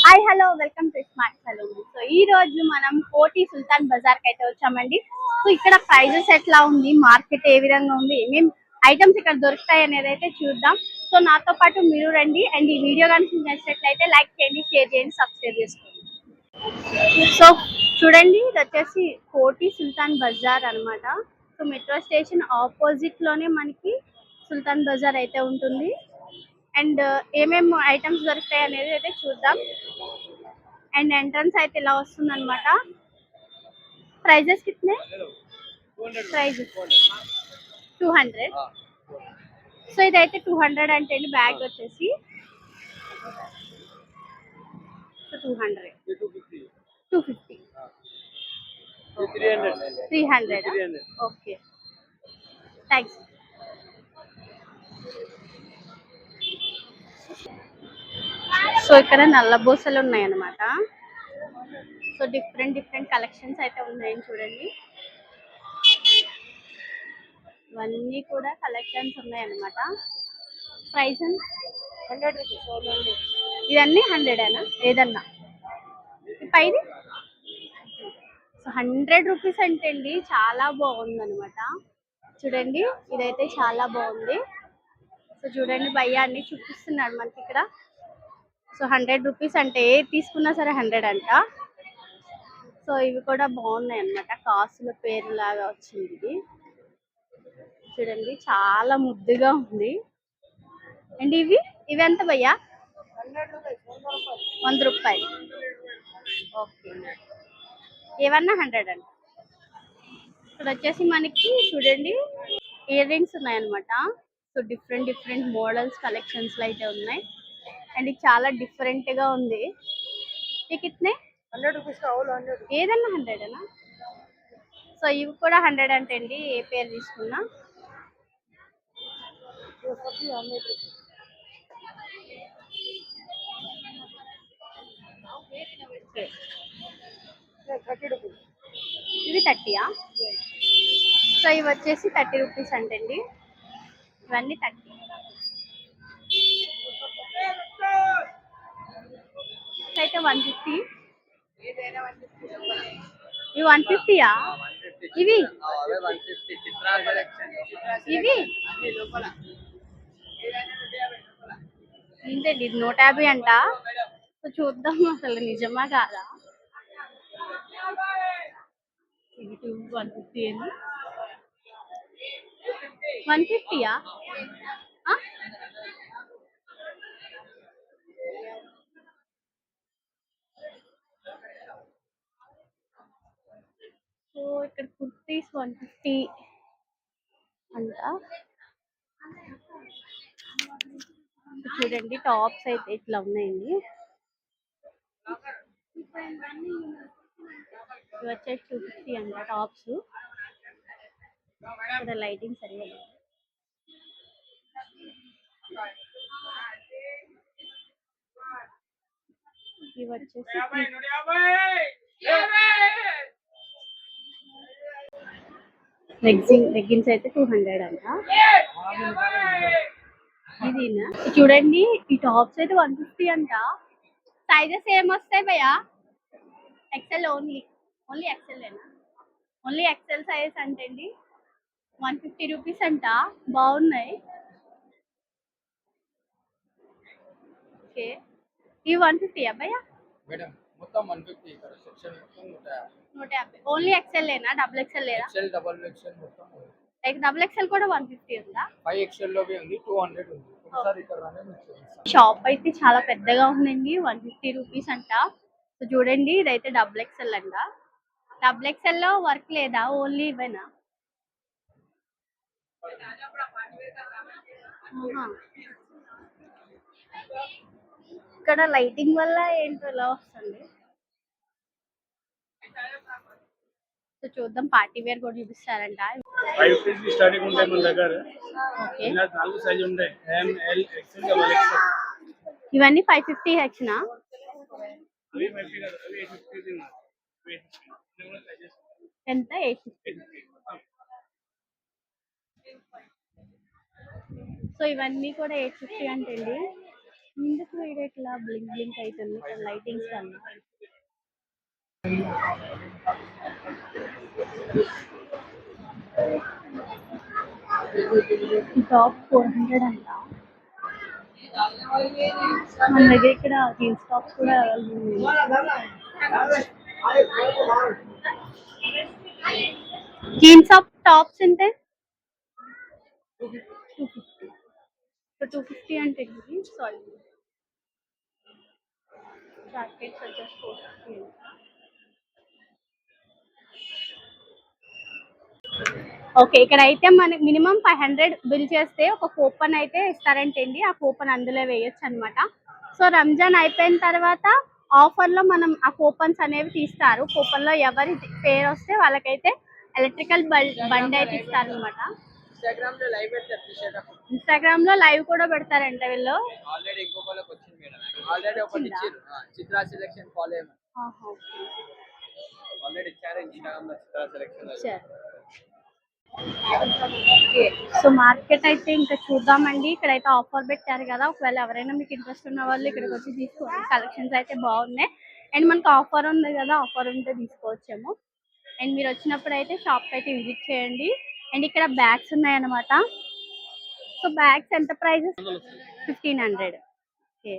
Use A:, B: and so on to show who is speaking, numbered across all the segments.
A: Hi hello welcome to smart salon. So ఈ రోజు మనం కోటి సుల్తాన్ బజార్ కి అయితే వచ్చామండి. సో ఇక్కడ ప్రైజెస్ ఎట్లా ఉంది, మార్కెట్ ఏ విధంగా ఉంది, ఏమేమి ఐటమ్స్ ఇక్కడ దొరుకుతాయి అనేది అయితే చూద్దాం. సో నాతో పాటు మీరు రండి అండ్ ఈ వీడియో కనుక నచ్చినట్లయితే లైక్ చేయండి, షేర్ చేయండి, సబ్స్క్రైబ్ చేసుకోండి. సో చూడండి, ఇది వచ్చేసి కోటి సుల్తాన్ బజార్ అన్నమాట. సో మెట్రో స్టేషన్ ఆపోజిట్ లోనే మనకి సుల్తాన్ బజార్ అయితే ఉంటుంది. అండ్ ఏమేమి ఐటమ్స్ దొరుకుతాయి అనేది అయితే చూద్దాం. అండ్ ఎంట్రన్స్ అయితే ఇలా వస్తుంది అనమాట. Prices కిतने prices 200. సో ఇదైతే 200 అంటే బ్యాగ్ వచ్చేసి 200 250 300. Okay, thanks. సో ఇక్కడ నల్ల బోసలు ఉన్నాయి అన్నమాట. సో డిఫరెంట్ కలెక్షన్స్ అయితే ఉన్నాయని చూడండి. ఇవన్నీ కూడా కలెక్షన్స్ ఉన్నాయి అన్నమాట. Price 100 rupees. ఇవన్నీ 100ఏనా ఏదన్నా పైది? సో 100 రూపీస్ అంటే అండి చాలా బాగుంది అనమాట. చూడండి, ఇదైతే చాలా బాగుంది. సో చూడండి, భయ్య అన్ని చూపిస్తున్నాడు మనకి ఇక్కడ. సో 100 రూపీస్ అంటే ఏ తీసుకున్నా సరే 100 అంట. సో ఇవి కూడా బాగున్నాయి అన్నమాట. కాసుల పేరు లాగా వచ్చింది ఇది. చూడండి, చాలా ముద్దుగా ఉంది. అండ్ ఇవి ఎంత భయ్యా? 100 రూపాయలు. ఓకే, ఏవన్నా 100 అంట. ఇక్కడ వచ్చేసి మనకి చూడండి ఇయర్ రింగ్స్ ఉన్నాయన్నమాట. సో డిఫరెంట్ మోడల్స్ కలెక్షన్స్ అయితే ఉన్నాయి. అండ్ ఇది చాలా డిఫరెంట్ గా ఉంది. కిట్నే 100 రూపీస్ ఏదన్నా 100ఏనా? సో ఇవి కూడా 100 అంటే అండి ఏ పేరు తీసుకున్నా. ఇవి 30యా? సో ఇవి వచ్చేసి 30 రూపీస్ అంటండి. ఇవన్నీ 30. అయితే 150. ఇవి 150యా? ఇవి ఏంటండి ఇది 150 అంట. సో చూద్దాం అసలు నిజమా కాదా. ఇది 150 అని 150యా? సో ఇక్కడ కుర్తీస్ 150 అంట. చూడండి, టాప్స్ అయితే ఇట్లా ఉన్నాయండి. ఇవి వచ్చేసి 250 అంట టాప్స్. ఇక్కడ లైటింగ్ సరిగా లేదు. ఇవి వచ్చేసి లెగ్గిన్స్ అయితే 200 అంట. ఇదినా చూడండి, ఈ టాప్స్ అయితే 150 అంట. సైజెస్ ఏమొస్తాయి భయ్యా? ఎక్సెల్ ఓన్లీ ఎక్సెల్నా? ఓన్లీ ఎక్సెల్ సైజ్ అంటే అండి 150 రూపీస్ అంట. బాగున్నాయి. ఓకే, ఇవి 150యా భయ్యా?
B: మొత్తం 150. ఇక్కడ సెక్షన్ మొత్తం
A: 150. ఓన్లీ ఎక్సెల్నా? డబుల్ ఎక్సెల్ లేదా?
B: ఎక్సెల్ డబుల్ ఎక్సెల్ మొత్తం.
A: లైక్ డబుల్ ఎక్సెల్ కూడా 150 ఉందా?
B: 5 ఎక్సెల్ లో ఉంది, 200 ఉంది. ఒకసారి ఇక్కడ రానే
A: షాప్ అయితే చాలా పెద్దగా ఉందండి. 150 రూపీస్ అంట. సో చూడండి, ఇదైతే డబుల్ ఎక్సెల్ అంట. డబుల్ ఎక్సెల్ లో వర్క్ లేదా? ఓన్లీ ఇవేనా? ఇక్కడ లైటింగ్ వల్ల ఏంటో ఇలా వస్తుంది. సో చూద్దాం, పార్టీ వేర్ కూడా చూపిస్తారంట.
C: 550 స్టార్టింగ్ ఉంటాయి మన దగ్గర. ఇలా 4 సైజ్ ఉంటాయి, M L XL double XL.
A: ఇవన్నీ 550 హెచ్నా?
C: అవి 550 కాదు, అవి 850 ఉన్నాయి. 850
A: ఎంత? 850. సో ఇవన్నీ కూడా 850 అంటండి. ఎందుకు వీడియో ఇట్లా బ్లింక్ బ్లింక్ అవుతుంది ఇక్కడ లైటింగ్స్ అన్నీ టాప్ 400 అంట మన దగ్గర ఇక్కడ జీన్స్ టాప్స్ కూడా జీన్స్ టాప్స్ అంటే 250 సో 250 అంటే ఇది సారీ జాకెట్స్ వచ్చేసి 450 ఓకే ఇక్కడ అయితే మనకి మినిమం 500 బిల్ చేస్తే ఒక కూపన్ అయితే ఇస్తారంటండి ఆ కూపన్ అందులో వేయొచ్చు అనమాట సో రంజాన్ అయిపోయిన తర్వాత ఆఫర్ లో మనం ఆ కూపన్స్ అనేవి తీస్తారు కూపన్ లో ఎవరి పేరు వస్తే వాళ్ళకైతే ఎలక్ట్రికల్ బండి అయితే ఇస్తారు అనమాట ఇన్స్టాగ్రామ్ లో లైవ్ కూడా పెడతారంట వీళ్ళు
B: ఆల్రెడీ ఇంకొకళ్ళకి వచ్చింది మేడం ఆల్రెడీ ఒకటి ఇచ్చారు చిత్రా సెలక్షన్ ఫాలో ఆల్రెడీ ఇచ్చారు ఇన్స్టాగ్రామ్ లో చిత్రా సెలక్షన్
A: సో మార్కెట్ అయితే ఇంకా చూద్దామండి ఇక్కడైతే ఆఫర్ పెట్టారు కదా ఒకవేళ ఎవరైనా మీకు ఇంట్రెస్ట్ ఉన్న వాళ్ళు ఇక్కడికి వచ్చి తీసుకోండి కలెక్షన్స్ అయితే బాగున్నాయి అండ్ మనకు ఆఫర్ ఉంది కదా ఆఫర్ ఉంటే తీసుకోవచ్చేమో అండ్ మీరు వచ్చినప్పుడు అయితే షాప్కి అయితే విజిట్ చేయండి అండ్ ఇక్కడ బ్యాగ్స్ ఉన్నాయన్నమాట సో బ్యాగ్స్ ఎంత ప్రైజెస్ 1500 ఓకే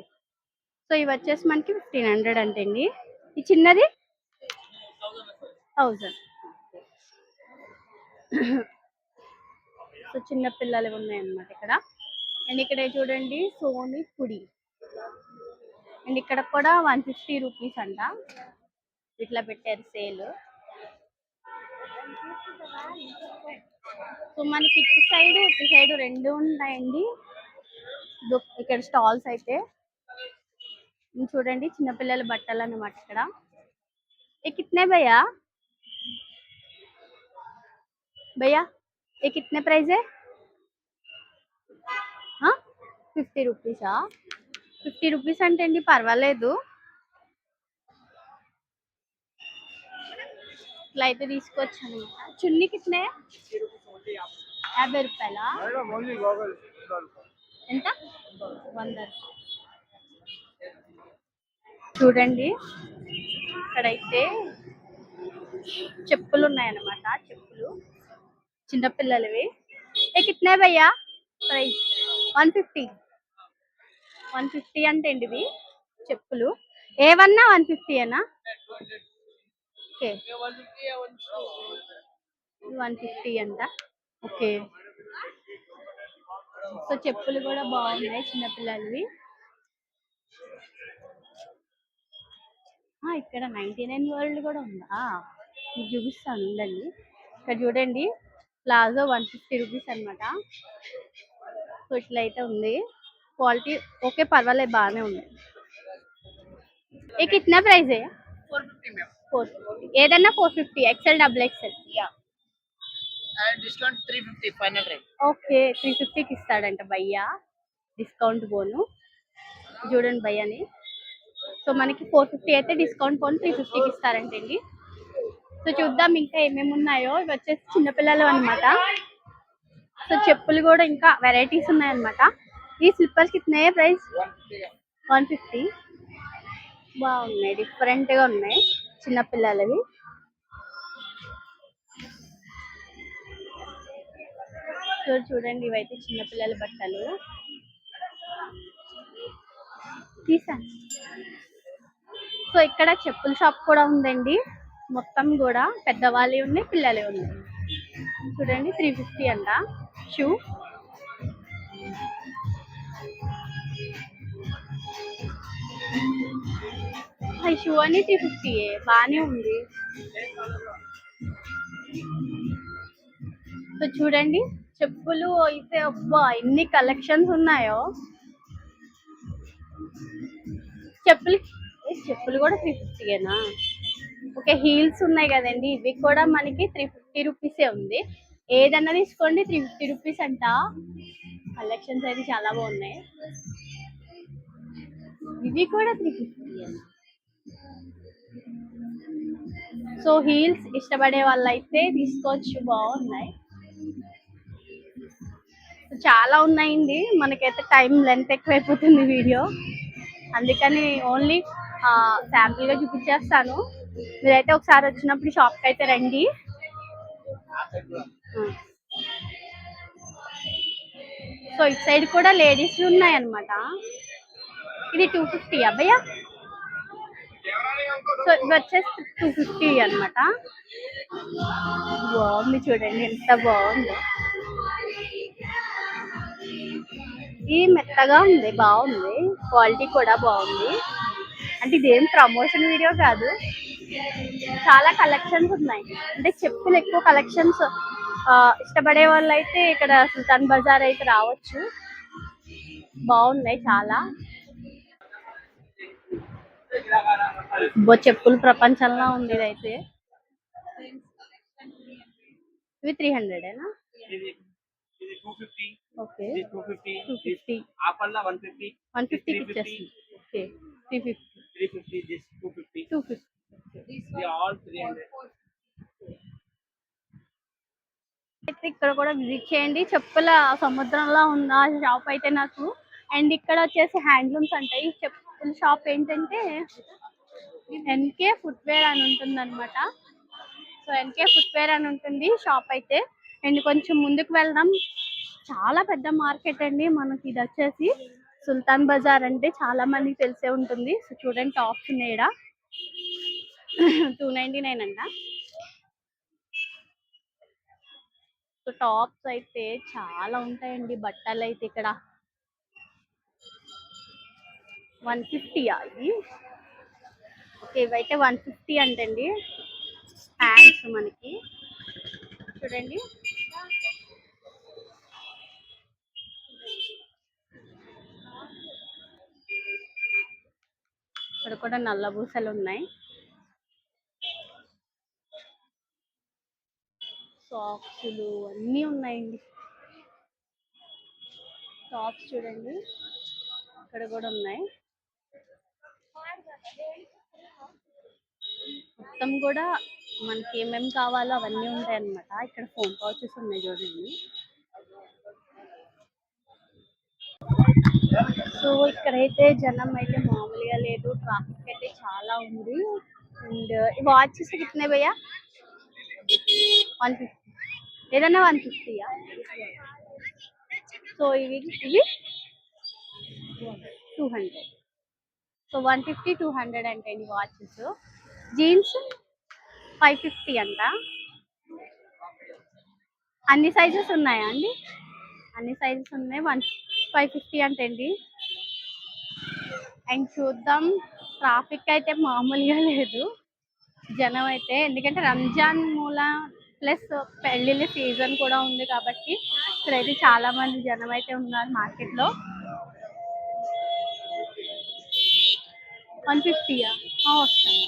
A: సో ఇవి వచ్చేసి మనకి 1500 అంటండి ఈ చిన్నది 1000 సో చిన్న పిల్లలు ఉన్నాయన్నమాట ఇక్కడ అండ్ ఇక్కడ చూడండి సోనీ పుడి అండ్ ఇక్కడ కూడా 150 రూపీస్ అంట ఇట్లా పెట్టారు సేల్ సో మనకి ఇటు సైడ్ రెండు ఉంటాయండి ఇక్కడ స్టాల్స్ అయితే చూడండి చిన్నపిల్లల బట్టలు అన్నమాట ఇక్కడ ये कितने भैया भैया ये कितने प्राइस है हाँ 50 రూపీసా 50 రూపీస్ అంటే అండి పర్వాలేదు ఇట్లా అయితే తీసుకొచ్చాను చున్నీ కిట్నే 50 రూపాయలా ఎంత 100 చూడండి ఇక్కడైతే చెప్పులు ఉన్నాయన్నమాట చెప్పులు చిన్నపిల్లలవి ఏ కిట్నే భయ్యా ప్రైస్ 150 అంటే అండి ఇవి చెప్పులు ఏవన్నా 150 ఏనా ఓకే 150 అంట ఓకే సో చెప్పులు కూడా బాగున్నాయి చిన్నపిల్లలవి ఇక్కడ 99 వరల్డ్ కూడా ఉందా మీకు చూపిస్తాను ఉండండి ఇక్కడ చూడండి ప్లాజో 150 రూపీస్ అనమాట సో ఇట్లా అయితే ఉంది క్వాలిటీ ఓకే పర్వాలేదు బాగానే ఉంది ఏ కిतना ప్రైస్ है
B: 450 मैम
A: 450 ఏదన్నా 450 XL double XL
B: and discount 350 final rate
A: okay 350 కి ఇస్తాడంట భయ్యా డిస్కౌంట్ బోను చూడండి భయ్యాని సో మనకి 450 అయితే డిస్కౌంట్ పోను 350 కి ఇస్తారంటండి సో చూద్దాం ఇంకా ఏమేమి ఉన్నాయో ఇవి వచ్చేసి చిన్నపిల్లలు అనమాట సో చెప్పులు కూడా ఇంకా వెరైటీస్ ఉన్నాయన్నమాట ఈ స్లిప్పర్స్ కితనే ప్రైస్ 150 బాగున్నాయి డిఫరెంట్ గా ఉన్నాయి చిన్నపిల్లలవి చూడండి ఇవైతే చిన్నపిల్లల బట్టలు తీసాను సో ఇక్కడ చెప్పుల షాప్ కూడా ఉందండి మొత్తం కూడా పెద్దవాళ్ళే ఉన్నాయి పిల్లలే ఉన్నాయి చూడండి 350 అంట షూ ఈ షూ అని 350 బాగానే ఉంది సో చూడండి చెప్పులు అయితే అబ్బా ఎన్ని కలెక్షన్స్ ఉన్నాయో చెప్పులు కూడా 350ఏనా ఓకే హీల్స్ ఉన్నాయి కదండి ఇవి కూడా మనకి 350 రూపీసే ఉంది ఏదన్నా తీసుకోండి 350 రూపీస్ అంట కలెక్షన్స్ అయితే చాలా బాగున్నాయి ఇవి కూడా 350 సో హీల్స్ ఇష్టపడే వాళ్ళైతే తీసుకోవచ్చు బాగున్నాయి చాలా ఉన్నాయండి, మనకైతే టైం లెంత్ ఎక్కువైపోతుంది వీడియో, అందుకని ఓన్లీ శాంపుల్ గా చూపించేస్తాను. మీరైతే ఒకసారి వచ్చినప్పుడు షాప్ కి అయితే రండి. సో ఇటు సైడ్ కూడా లేడీస్ ఉన్నాయి అన్నమాట. ఇది 250 అబ్బయ్యా. సో ఇది వచ్చేసి 250 అన్నమాట. బాగుంది చూడండి, ఎంత బాగుందో. ఇది మెత్తగా ఉంది, బాగుంది, క్వాలిటీ కూడా బాగుంది. అంటే ఇదేం ప్రమోషన్ వీడియో కాదు, చాలా కలెక్షన్స్ ఉన్నాయి. అంటే చెప్పులు ఎక్కువ కలెక్షన్స్ ఇష్టపడే వాళ్ళు అయితే ఇక్కడ సుల్తాన్ బజార్ అయితే రావచ్చు, బాగున్నాయి చాలా. చెప్పుల ప్రపంచంలో ఉంది ఇదైతే. ఇవి 300ఏనా?
C: ఇది 250.
A: ఓకే,
C: ఇది 250.
A: 250.
C: ఆఫర్లో 150.
A: 150కి ఇచ్చేస్తుంది. ఓకే, 350.
C: 350. This 250.
A: 250.
C: They all 300.
A: అయితే ఇక్కడ కూడా విజిట్ చేయండి. చెప్పుల సముద్రంలో ఉన్న షాప్ అయితే నాకు. అండ్ ఇక్కడ వచ్చేసి హ్యాండ్లూమ్స్ అంటాయి. ఈ చెప్పుల షాప్ ఏంటంటే ఎన్కే ఫుట్వేర్ అని ఉంటుంది అనమాట. సో ఎన్కే ఫుట్వేర్ అని ఉంటుంది షాప్ అయితే. అండ్ కొంచెం ముందుకు వెళ్దాం, చాలా పెద్ద మార్కెట్ అండి మనకి. ఇది వచ్చేసి సుల్తాన్ బజార్ అంటే చాలా మందికి తెలిసే ఉంటుంది. సో చూడండి, టాప్స్ ఉన్నాయి ఈడ. 299 అంట. సో టాప్స్ అయితే చాలా ఉంటాయండి, బట్టలు అయితే ఇక్కడ 150 ఇది. ఓకే, ఇవైతే 150 అంటండి. హ్యాండ్స్ మనకి చూడండి. ఇక్కడ కూడా నల్ల పూసలు ఉన్నాయి. సాక్స్లు అన్నీ ఉన్నాయండి. టాప్స్ చూడండి, ఇక్కడ కూడా ఉన్నాయి. మొత్తం కూడా మనకి ఏమేమి కావాలో అవన్నీ ఉంటాయి అన్నమాట. ఇక్కడ ఫోన్ పౌచెస్ ఉన్నాయి చూడండి. సో ఇక్కడైతే జనం అయితే మామూలుగా లేదు, ట్రాఫిక్ అయితే చాలా ఉంది. అండ్ వాచెస్ కితనే భయ్యా? 150. ఏదన్నా 150యా? సో ఇవి 200. సో 150, 200 అంటే ఈ వాచెస్. జీన్స్ 550 అంట. అన్ని సైజెస్ ఉన్నాయా అండి? అన్ని సైజెస్ ఉన్నాయి. 550 అంటండి. అండ్ చూద్దాం, ట్రాఫిక్ అయితే మామూలుగా లేదు జనం అయితే, ఎందుకంటే రంజాన్ మూల ప్లస్ పెళ్ళిళ్ళ సీజన్ కూడా ఉంది కాబట్టి ఇక్కడైతే చాలా మంది జనం అయితే ఉన్నారు మార్కెట్లో. 150యా? వస్తాను,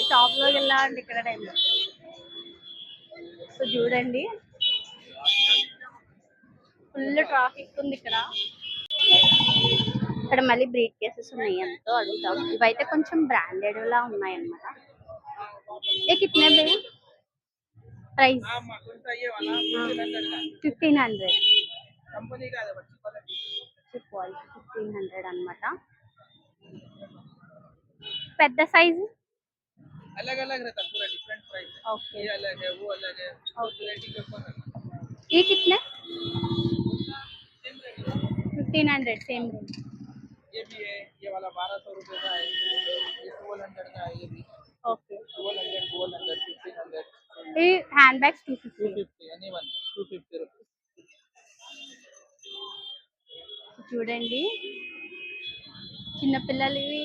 A: షాప్లోకి వెళ్ళాలంటే ఇక్కడ టైం. సో చూడండి, ఫుల్ ట్రాఫిక్ ఉంది ఇక్కడ. ఇక్కడ మళ్ళీ బ్రీడ్ కేసెస్ ఉన్నాయి, ఎంతో అడుగుతాం. ఇవైతే కొంచెం బ్రాండెడ్ లా ఉన్నాయి అన్నమాట. ఏ కితనే భయ్యా ప్రైస్? 1500. 1500 అన్నమాట. పెద్ద సైజు
B: अलग अलग रहता है, पूरा डिफरेंट प्राइस है।
A: ओके,
B: ये अलग है, वो अलग है, क्वालिटी के ऊपर है।
A: ये कितने? 1500 सेम रेंज.
B: ये भी है, ये वाला 1200 रुपए का है, ये 1200 का है, ये भी
A: ओके.
B: 1200, 1500.
A: ये hand bags 250.
B: 250 any one 250 rupees.
A: చూడండి, చిన్నపిల్లలవి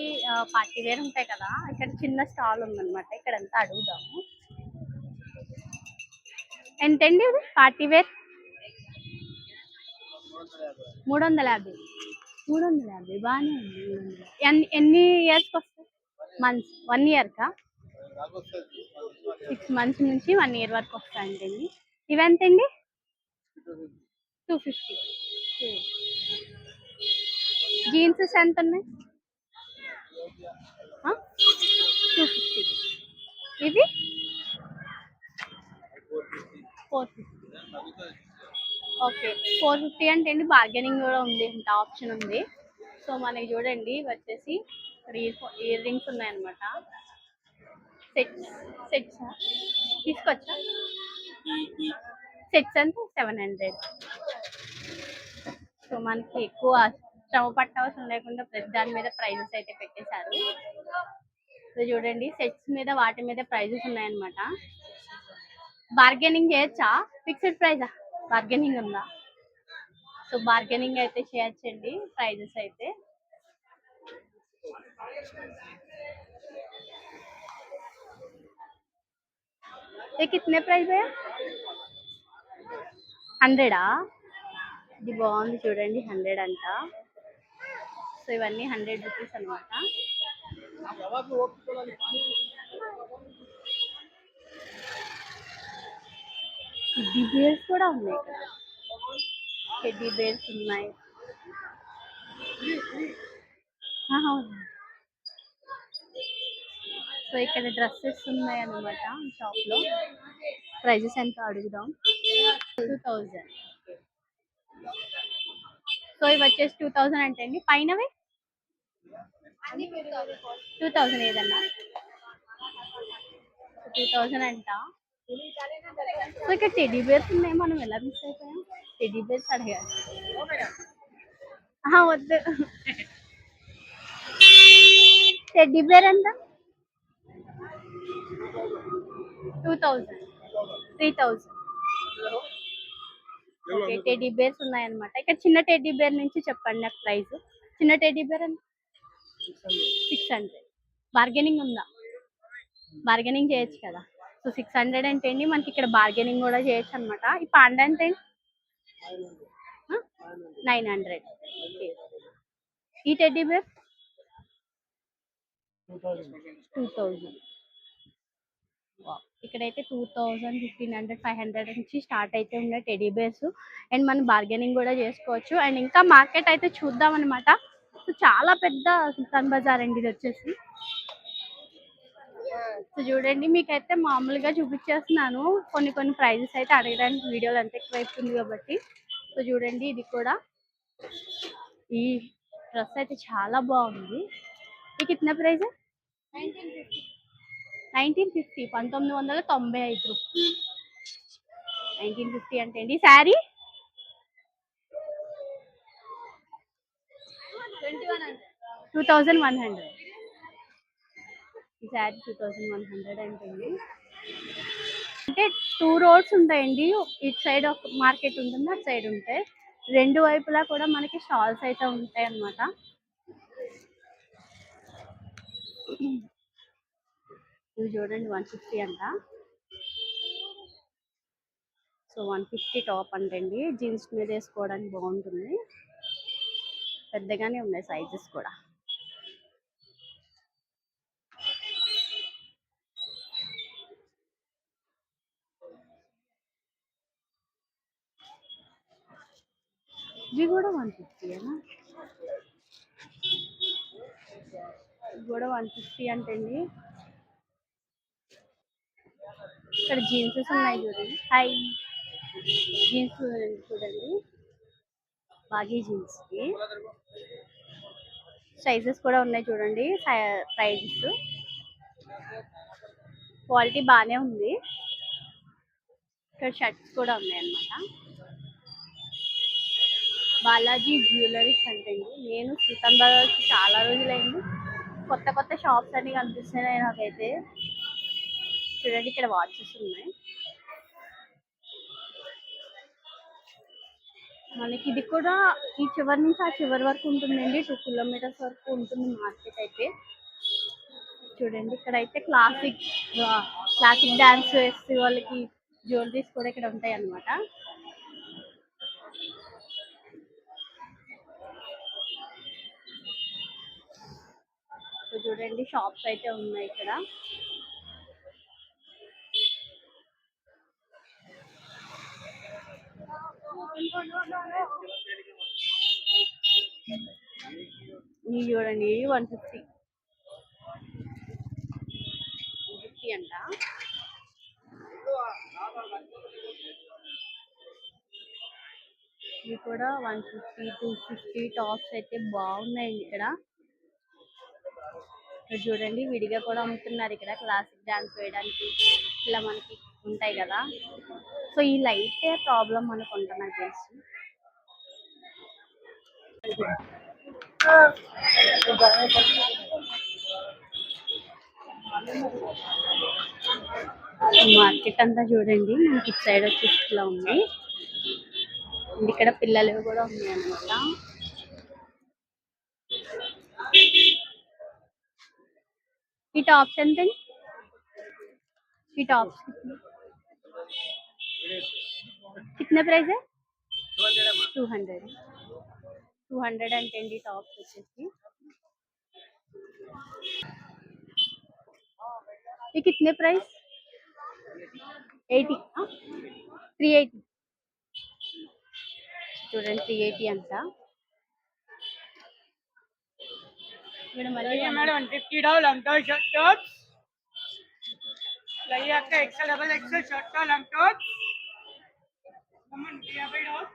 A: పార్టీ వేర్ ఉంటాయి కదా, ఇక్కడ చిన్న స్టాల్ ఉందన్నమాట. ఇక్కడంతా అడుగుదాము. ఎంతండి ఇది పార్టీ వేర్? 350. 350 బాగానే ఉంది. ఎన్ని ఇయర్స్కి వస్తాయి? మంత్స్? 1 ఇయర్కా? 6 మంత్స్ నుంచి 1 ఇయర్ వరకు వస్తాయండి. ఇవెంతండి? 250. జీన్స్ ఎంత ఉన్నాయి? 250. ఇది 450. ఓకే 450 అంటే అండి బార్గెనింగ్ కూడా ఉంది ఇంత ఆప్షన్ ఉంది. సో మనకి చూడండి ఇవి వచ్చేసి ఇయర్ రింగ్స్ ఉన్నాయన్నమాట. సెట్స్ సెట్స్ తీసుకొచ్చా సెట్స్ అంటే 700. సో మనకి ఎక్కువ శ్రమ పట్టవసరం లేకుండా ప్రతి దాని మీద ప్రైజెస్ అయితే పెట్టేశారు. సో చూడండి సెట్స్ మీద వాటి మీద ప్రైజెస్ ఉన్నాయన్నమాట. బార్గెనింగ్ చేయొచ్చా? ఫిక్స్డ్ ప్రైజా? బార్గెనింగ్ ఉందా? సో బార్గెనింగ్ అయితే చేయొచ్చండి ప్రైజెస్ అయితే. ये कितने ప్రైస్ है? 100 ఇది బాగుంది చూడండి 100 అంట. సో ఇవన్నీ 100 రూపీస్ అనమాట. టెడ్డీ బేర్స్ కూడా ఉన్నాయి ఇక్కడ. టెడ్డీ బేర్స్ ఉన్నాయి. సో ఇక్కడ డ్రెస్సెస్ ఉన్నాయి అన్నమాట షాప్ లో. ప్రైజెస్ ఎంత అడుగుదాం. 2000. సో ఇవి వచ్చేసి 2000 అంటే అండి. పైనవి 2000 ఏదన్నా 2000 అంట. సో ఇక్కడ టెడ్డీ బేర్స్ ఉన్నాయి. మనం ఎలా మిస్ అయిపోయాం? టెడ్డీ బేర్స్ అడిగారు. వద్దు. టెడ్డీ బేర్ ఎంత? 2000 3000. ఓకే టెడ్డీ బేర్స్ ఉన్నాయన్నమాట. ఇక్కడ చిన్న టెడ్డీ బేర్ నుంచి చెప్పండి నాకు ప్రైస్. చిన్న టెడ్డీ బేర్ ఎంత? 600. బార్గెనింగ్ ఉందా? బార్గెనింగ్ చేయొచ్చు కదా. సో 600 అంటే అండి మనకి ఇక్కడ బార్గెనింగ్ కూడా చేయొచ్చు అనమాట. ఈ పాండా అంటే 900. ఓకే ఈ టెడ్డీ బేర్ 2000. ఇక్కడైతే 2000 1500 500 నుంచి స్టార్ట్ అయితే ఉన్నాయి టెడ్డీ బేర్స్. అండ్ మనం బార్గెనింగ్ కూడా చేసుకోవచ్చు. అండ్ ఇంకా మార్కెట్ అయితే చూద్దాం అనమాట. సో చాలా పెద్ద సుల్తాన్ బజార్ అండి ఇది వచ్చేసి. సో చూడండి మీకైతే మామూలుగా చూపించేస్తున్నాను. కొన్ని ప్రైజెస్ అయితే అడగడానికి వీడియోలు అంత ఎక్కువైపోతుంది కాబట్టి. సో చూడండి ఇది కూడా. ఈ డ్రెస్ అయితే చాలా బాగుంది. ఇది కిतना ప్రైస్? 1950. 1995 రూపాయలు. 1950 అంటే అండి. శారీ 2100. ఈ శారీ 2100 అంటే అండి. అంటే 2 రోడ్స్ ఉంటాయండి. ఇటు సైడ్ ఒక మార్కెట్ ఉంటుంది, అటు సైడ్ ఉంటాయి. రెండు వైపులా కూడా మనకి స్టాల్స్ అయితే ఉంటాయి అన్నమాట. ఇవి చూడండి 150 అంట. సో 150 టాప్ అంటండి. జీన్స్ మీద వేసుకోవడానికి బాగుంటుంది. పెద్దగానే ఉన్నాయి సైజెస్ కూడా. ఇవి కూడా 150 ఇవి కూడా 150 అంటండి. ఇక్కడ జీన్సెస్ ఉన్నాయి చూడండి. హాయ్ జీన్స్ చూడండి. బాగీ జీన్స్ కి సైజెస్ కూడా ఉన్నాయి చూడండి. ప్రైజెస్ క్వాలిటీ బాగానే ఉంది. ఇక్కడ షర్ట్స్ కూడా ఉన్నాయి అన్నమాట. బాలాజీ జ్యువెలరీస్ అంటండి. నేను సుల్తాన్ బజార్కి చాలా రోజులైంది. కొత్త షాప్స్ అన్ని కనిపిస్తున్నాయి నాకైతే. చూడండి ఇక్కడ వాచెస్ ఉన్నాయి. మనకి ఇది కూడా ఈ చివరి నుంచి ఆ చివరి వరకు ఉంటుందండి. 2 కిలోమీటర్స్ వరకు ఉంటుంది మార్కెట్ అయితే. చూడండి ఇక్కడ అయితే క్లాసిక్ డాన్స్ వేసే వాళ్ళకి జ్యువెలరీస్ కూడా ఇక్కడ ఉంటాయి అన్నమాట. సో చూడండి షాప్స్ అయితే ఉన్నాయి ఇక్కడ. ఇవి చూడండి 150 అంట. ఇవి కూడా 150, 250 టాప్స్ అయితే బాగున్నాయండి ఇక్కడ. ఇక్కడ చూడండి విడిగా కూడా అమ్ముతున్నారు. ఇక్కడ క్లాసిక్ డాన్స్ వేయడానికి ఇలా మనకి ఉంటాయి కదా. సో ఈ లైటే ప్రాబ్లం అనుకుంటా నాకు తెలిసి. మార్కెట్ అంతా చూడండి మనకి ఇటు సైడ్ వచ్చి ఇట్లా ఉంది. ఇక్కడ పిల్లలు కూడా ఉన్నాయి అన్నమాట. ఈ టాప్స్ ఎంత? ఈ టాప్స్ कितने प्राइस है? 200. 210 టాప్స్ వచ్చేసి. ये कितने प्राइस? 80. 380 చూడండి 380 అంట. ఇక్కడ మళ్ళీ
D: మేడం $50 అంటారు షర్ట్ టాప్స్ లయ్యాక XL double XL shirt top అంటారు $50.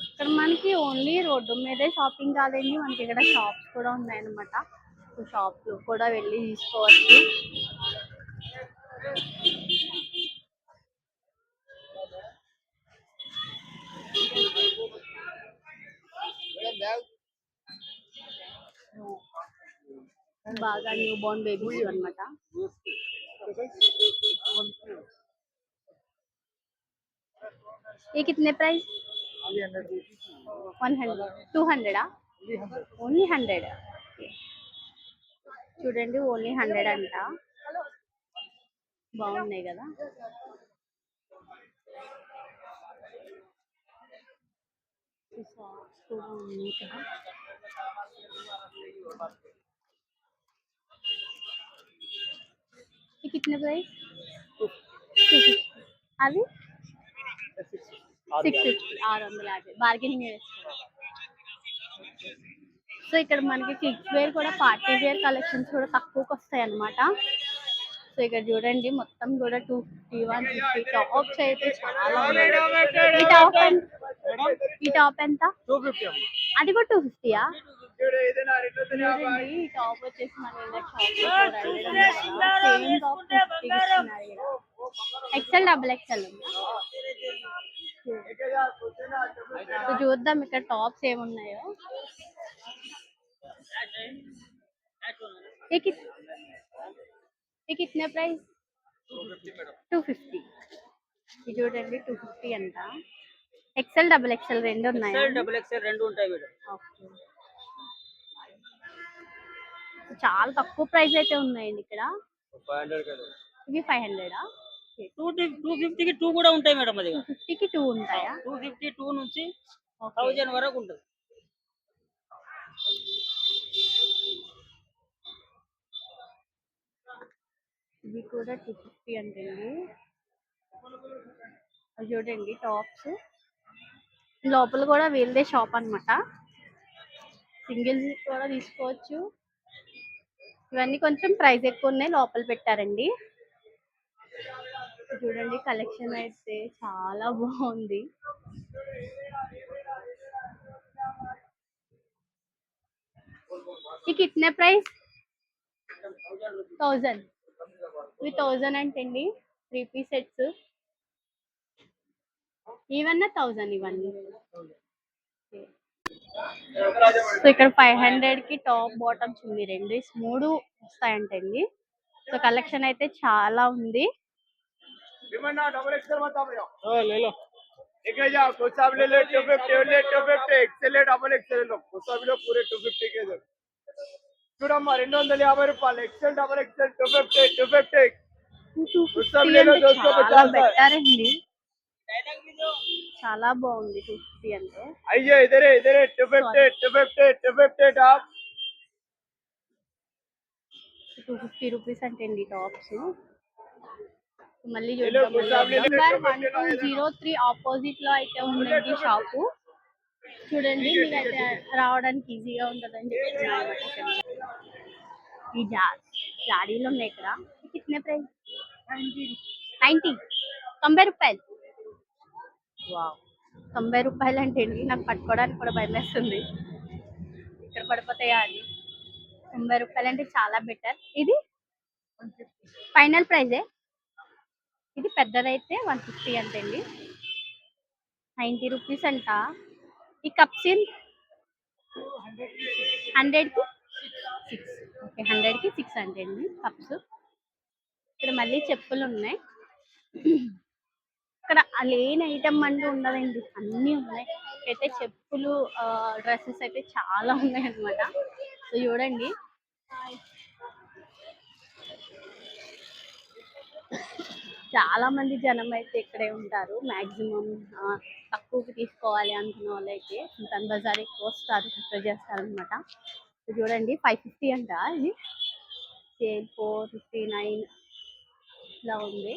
A: ఇక్కడ మనకి ఓన్లీ రోడ్డు మీదే షాపింగ్ కాదండి, మనకి ఇక్కడ షాప్స్ కూడా ఉన్నాయన్నమాట. సో షాప్ లో కూడా వెళ్ళి తీసుకోవచ్చు. బాగా న్యూ బోర్న్ బేబీస్ అన్నమాట. ये कितने प्राइस? 100. 200 ఓన్లీ 100. చూడండి ఓన్లీ 100 అంట. బాగున్నాయి కదా. సాక్స్ కూడా ఉన్నాయి కదా. ये कितने प्राइस? 250. అవి 650. 650 బార్గెనింగ్ చేసుకోవాలి. సో ఇక్కడ మనకి కిడ్స్ వేర్ కూడా పార్టీ వేర్ కలెక్షన్స్ కూడా తక్కువకి వస్తాయి అన్నమాట. సో ఇక్కడ చూడండి మొత్తం కూడా 250, 150 టాప్స్ అయితే చాలా ఉన్నాయి. ఈ టాప్ ఎంత?
B: 250.
A: అది కూడా 250. చూడండి ఈ టాప్ వచ్చేసి మన షాప్ సేమ్ టాప్ 50 ఇస్తున్నారు. ఎక్సెల్ డబుల్ ఎక్సెల్ ఉందా? సో చూద్దాం ఇక్కడ టాప్స్ ఏమున్నాయో. ये कितने प्राइस? 250. ఇది చూడండి 250 అంట. ఎక్సెల్ డబుల్ ఎక్సెల్ రెండు ఉన్నాయి.
D: డబుల్ ఎక్సెల్ రెండు ఉంటాయి మేడం.
A: ఓకే. చాలా తక్కువ ప్రైస్ అయితే ఉన్నాయండి ఇక్కడ.
B: 500 కదా.
A: ఇవి 500.
D: 250కి 2 కూడా ఉంటాయి మేడం. అది
A: 250కి 2 ఉంటాయా?
D: 252 నుంచి 1000 వరకు ఉంటుంది.
A: ఇవి కూడా 250 అంటండి. అవి చూడండి టాప్స్. లోపల కూడా వీళ్ళదే షాప్ అన్నమాట. సింగిల్స్ కూడా తీసుకోవచ్చు. ఇవన్నీ కొంచెం ప్రైస్ ఎక్కువ ఉన్నాయి, లోపల పెట్టారండి. చూడండి కలెక్షన్ అయితే చాలా బాగుంది. ये कितने प्राइस? 1000. ఇవి 1000 అంటండి. 3 పీస్ సెట్స్. ఇవన్నా 1000 ఇవన్నీ. సో ఇక్కడ 500కి టాప్ బాటమ్స్ ఉంది. మూడు వస్తాయంటండి. సో కలెక్షన్ అయితే చాలా ఉంది.
B: डबल एक्सएल बता भैया। हां ले लो। ठीक है जाओ कुछ सब ले ले 250 ले 250 एक्सएल ले डबल एक्सएल लो कुछ सब लो पूरे 250 के दे చూడమ్మా 250 రూపాయలు ఎక్సెల్ డబుల్ ఎక్సెల్ 250 కుछ सब ले लो 250
A: పెట్టారండి. చాలా బాగుంది 250 అంటే.
B: అయ్యో ఇదరే 250 టాప్
A: 250 రూపీస్ అంటండి టాప్స్. మళ్ళీ చూద్దాం. నంబర్ 1203 ఆపోజిట్ లో అయితే ఉందండి షాపు. చూడండి మీరైతే రావడానికి ఈజీగా ఉంటుందని చెప్తున్నారు. ఈ జాడీలు ఉన్నాయి ఇక్కడ. కితనే ప్రైస్? 90, 90 రూపాయలు. వావ్, 90 రూపాయలు అంటే ఏంటి, నాకు పట్టుకోవడానికి కూడా భయం వేస్తుంది, ఇక్కడ పడిపోతాయా అని. 90 రూపాయలు అంటే చాలా బెటర్. ఇది ఫైనల్ ప్రైజే. ఇది పెద్దదైతే 150 అంటండి, 90 రూపీస్ అంట. ఈ కప్స్ 100కి 6. ఓకే, 100కి 6 అంటండి కప్స్. ఇక్కడ మళ్ళీ చెప్పులు ఉన్నాయి. ఇక్కడ లేని ఐటమ్ అంటూ ఉండదండి, అన్నీ ఉన్నాయి. అయితే చెప్పులు, డ్రెస్సెస్ అయితే చాలా ఉన్నాయి అన్నమాట. సో చూడండి, చాలా మంది జనం అయితే ఇక్కడే ఉంటారు మాక్సిమం. తక్కువకి తీసుకోవాలి అనుకున్న వాళ్ళు అయితే సుల్తాన్ బజార్ ఎక్కువ వస్తారు, ప్రిఫర్ చేస్తారు అనమాట. చూడండి 550 అంట ఇది, సేల్ 459 ఇలా ఉంది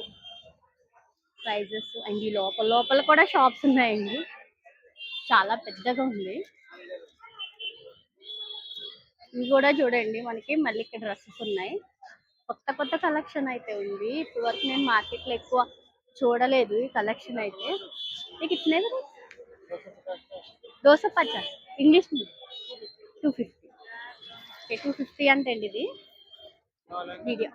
A: ప్రైజెస్. అండ్ ఈ లోపల లోపల కూడా షాప్స్ ఉన్నాయండి, చాలా పెద్దగా ఉంది. ఇవి కూడా చూడండి, మనకి మళ్ళీ ఇక్కడ డ్రెస్సెస్ ఉన్నాయి. కొత్త కొత్త కలెక్షన్ అయితే ఉంది, ఇప్పుడు వరకు నేను మార్కెట్లో ఎక్కువ చూడలేదు ఈ కలెక్షన్ అయితే. మీకు ఇట్లనే దోశ పచ్చ ఇంగ్లీష్ 250. ఓకే, 250 అంటే అండి ఇది వీడియో.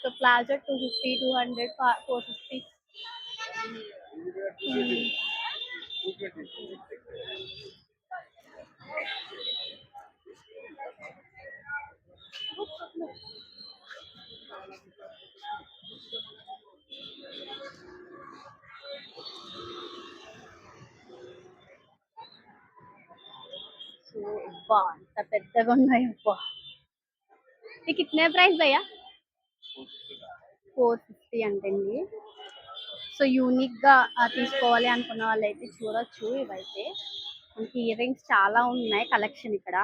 A: So palazzo 250, 200, 450. సో అబ్బా, అంత పెద్దగా ఉన్నాయి అబ్బా. ये कितने प्राइस भैया? 450 అంటండి. సో యూనిక్ గా తీసుకోవాలి అనుకున్న వాళ్ళైతే చూడొచ్చు. ఇవైతే మనకి ఇయర్ రింగ్స్ చాలా ఉన్నాయి కలెక్షన్ ఇక్కడ.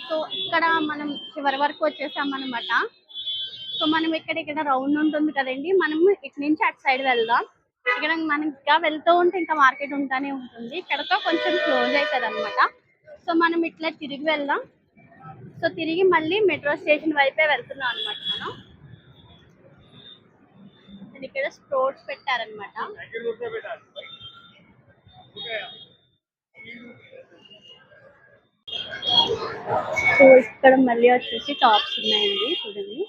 A: సో ఇక్కడ మనం చివరి వరకు వచ్చేసాం అనమాట. సో మనం ఇక్కడ రౌండ్ ఉంటుంది కదండి, మనం ఇటు నుంచి అటు సైడ్ వెళ్దాం. ఇక్కడ మనం ఇంకా వెళ్తూ ఉంటే ఇంకా మార్కెట్ ఉంటానే ఉంటుంది, ఇక్కడతో కొంచెం క్లోజ్ అవుతుంది అనమాట. సో మనం ఇట్లా తిరిగి వెళ్దాం. సో తిరిగి మళ్ళీ మెట్రో స్టేషన్ వైపే వెళ్తున్నాం అనమాట మనం. ఇక్కడ స్టోర్స్ పెట్టారనమాట. సో ఇక్కడ మళ్ళీ వచ్చేసి టాప్స్ ఉన్నాయండి, చూడండి.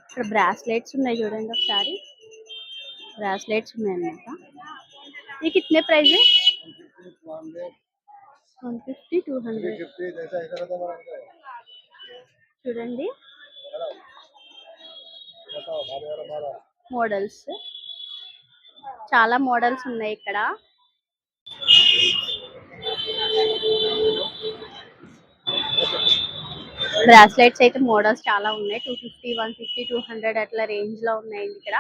A: ఇక్కడ బ్రాస్లెట్స్ ఉన్నాయి చూడండి ఒకసారి, బ్రాస్లెట్స్ ఉన్నాయన్నమాట. ये कितने प्राइस है? 150, 200. చూడండి మోడల్స్, చాలా మోడల్స్ ఉన్నాయి ఇక్కడ. బ్రాస్లెట్స్ అయితే మోడల్స్ చాలా ఉన్నాయి, 250, 150, 200 అట్లా రేంజ్ లో ఉన్నాయండి ఇక్కడ.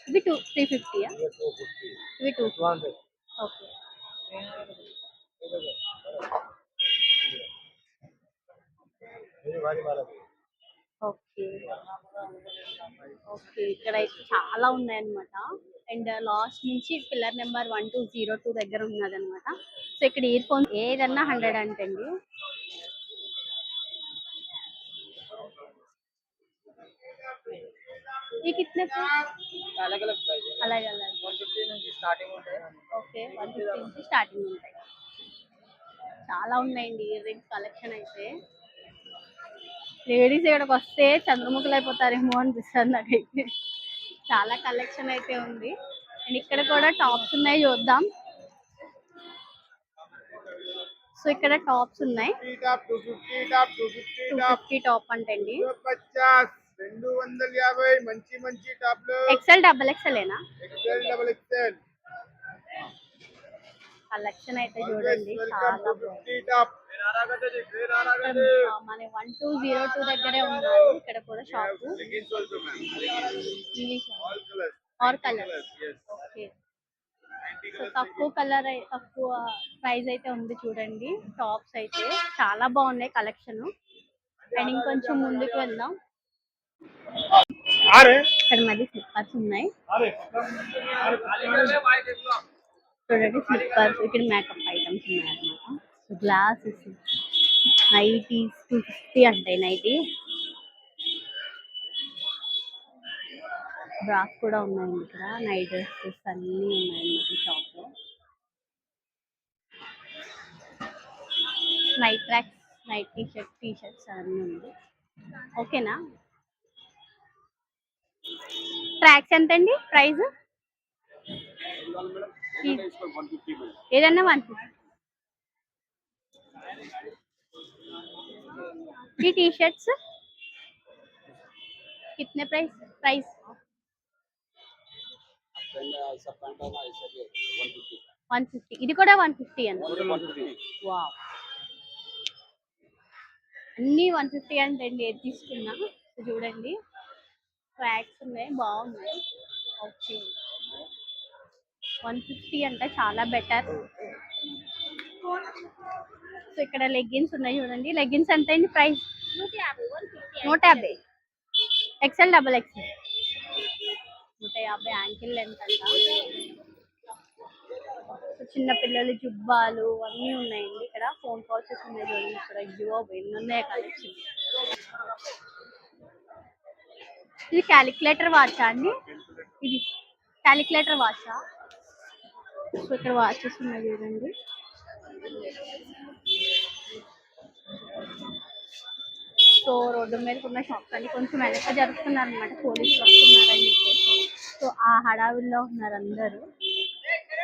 A: ఇవి 350. ఇవి 200. ఓకే. ఓకే ఓకే, ఇక్కడ అయితే చాలా ఉన్నాయన్నమాట. అండ్ లాస్ట్ నుంచి పిల్లర్ నెంబర్ 1202 దగ్గర ఉన్నదన్నమాట. సో ఇక్కడ ఇయర్ ఫోన్ ఏదన్నా 100 అంటండి. ये कितने
B: अलग अलग प्राइस है,
A: अलग अलग
B: 150 నుంచి స్టార్టింగ్ ఉంటాయి.
A: ఓకే, 150 నుంచి స్టార్టింగ్ ఉంటాయి. చాలా ఉన్నాయండి ఇయర్ రింగ్స్ కలెక్షన్ అయితే. లేడీస్ ఇక్కడికి వస్తే చంద్రముఖులు అయిపోతారేమో అనిపిస్తుంది నాకైతే, చాలా కలెక్షన్ అయితే ఉంది. అండ్ ఇక్కడ కూడా టాప్స్ ఉన్నాయి, చూద్దాం. సో ఇక్కడ టాప్స్ ఉన్నాయి, 250 టాప్ అంటండి.
B: 250 మంచి మంచి టాప్లు.
A: XL, double XL
B: XL, double XL
A: collection అయితే చూడండి, చాలా బాగుంది. మన 1202 దగ్గరే ఉన్నారు, ఇక్కడ కూడా shop. English are colour. Okay, so తక్కువ తక్కువ ప్రైస్ అయితే ఉంది చూడండి. టాప్స్ అయితే చాలా బాగున్నాయి కలెక్షన్. అండ్ ఇంకొంచెం ముందుకు వెళ్దాం. ఇక్కడ మరి స్లిప్పర్స్ ఉన్నాయి చూడండి, స్లిప్పర్స్. ఇక్కడ మేకప్ ఐటమ్స్ ఉన్నాయి అన్నమాట. Glasses, nighties 250 అంటాయి. నైటీ బ్రాస్ కూడా ఉన్నాయండి. ఇక్కడ నైట్ డ్రెస్సెస్ అన్నీ ఉన్నాయన్నమాట షాప్ లో. Night tracks, night T shirts అన్నీ ఉన్నాయి. ఓకేనా? ట్రాక్స్ ఎంత అండి ప్రైస్? ఏదన్నా 150. ఈ టీ షర్ట్స్ कितने प्राइस? 150. ఇది కూడా 150 అండి. వావ్, అన్నీ 150 అంటండి. ఏది తీసుకున్నా చూడండి, ట్రాక్స్ ఉన్నాయి, బాగున్నాయి. ఓకే, 150 అంటే చాలా బెటర్. సో ఇక్కడ లెగ్గిన్స్ ఉన్నాయి చూడండి. లెగ్గిన్స్ ఎంత అండి price? 150. XL, double XL 150. Ankle length అంట. చిన్న పిల్లలు జుబ్బాలు అన్నీ ఉన్నాయండి. ఇక్కడ ఫోన్ కాల్స్ ఉన్నాయి చూడండి. ఇక్కడ జియో ఎన్ని ఉన్నాయి కలెక్షన్. ఇది క్యాలిక్యులేటర్ వాచా అండి? ఇది క్యాలిక్యులేటర్ వాచా? సో ఇక్కడ వాచెస్ ఉన్నాయి చూడండి. సో రోడ్డు మీద ఉన్న షాప్స్ అన్ని కొంచెం వెనక జరుపుతున్నారు అనమాట. పోలీసులు వస్తున్నారని చెప్పేసి. సో ఆ హడావిల్లో ఉన్నారు అందరూ.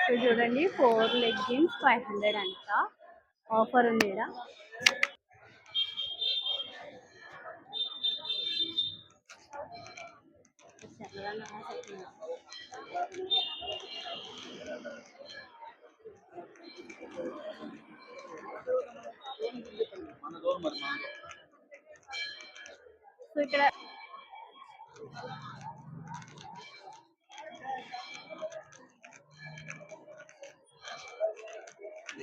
A: సో చూడండి, 4 లెగ్గిన్స్ 500 అంట. ఆఫర్ ఉంది ఇక్కడ.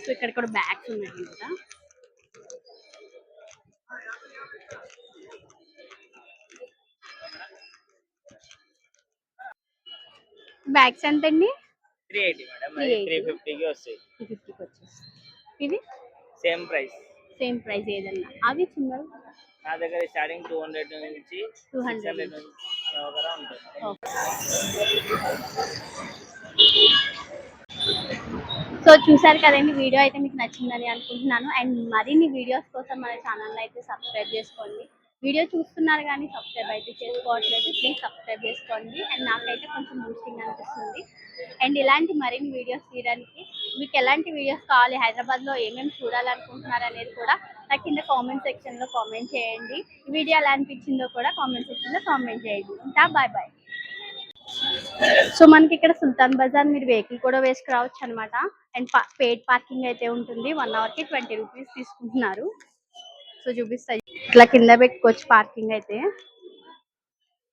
A: సో ఇక్కడ కూడా బ్యాగ్స్ ఉన్నాయి కదా. బ్యాగ్స్ ఎంత అండి?
C: 380 మేడం. 350 కి వస్తాయి.
A: 350కి వచ్చేస్తాయి. ఇది
C: సేమ్ ప్రైస్.
A: ఏదన్నా అవి చిన్నవి
C: నా దగ్గర స్టార్టింగ్ 200 నుంచి
A: 200
C: నుంచి వరకు ఉంటుంది.
A: సో చూసారు కదండి, వీడియో అయితే మీకు నచ్చిందని అనుకుంటున్నాను. అండ్ మరిన్ని వీడియోస్ కోసం మన ఛానల్ అయితే సబ్స్క్రైబ్ చేసుకోండి. వీడియో చూస్తున్నారు కానీ సబ్స్క్రైబ్ అయితే చేసుకోవట్లేదు, ప్లీజ్ సబ్స్క్రైబ్ చేసుకోండి. అండ్ నాకైతే కొంచెం బూస్టింగ్ అనిపిస్తుంది. అండ్ ఇలాంటి మరిన్ని వీడియోస్ తీయడానికి మీకు ఎలాంటి వీడియోస్ కావాలి, హైదరాబాద్లో ఏమేమి చూడాలనుకుంటున్నారు అనేది కూడా నాకు కింద కామెంట్ సెక్షన్లో కామెంట్ చేయండి. ఈ వీడియో ఎలా అనిపించిందో కూడా కామెంట్ సెక్షన్లో కామెంట్ చేయండి. ఉంటా, బాయ్ బాయ్. సో మనకి ఇక్కడ సుల్తాన్ బజార్ మీరు వెహికల్ కూడా వేసుకురావచ్చు అనమాట. అండ్ పెయిడ్ పార్కింగ్ అయితే ఉంటుంది. 1 అవర్కి 20 రూపీస్ తీసుకుంటున్నారు. సో చూపిస్తాయి, ఇట్లా కింద పెట్టుకోవచ్చు పార్కింగ్ అయితే.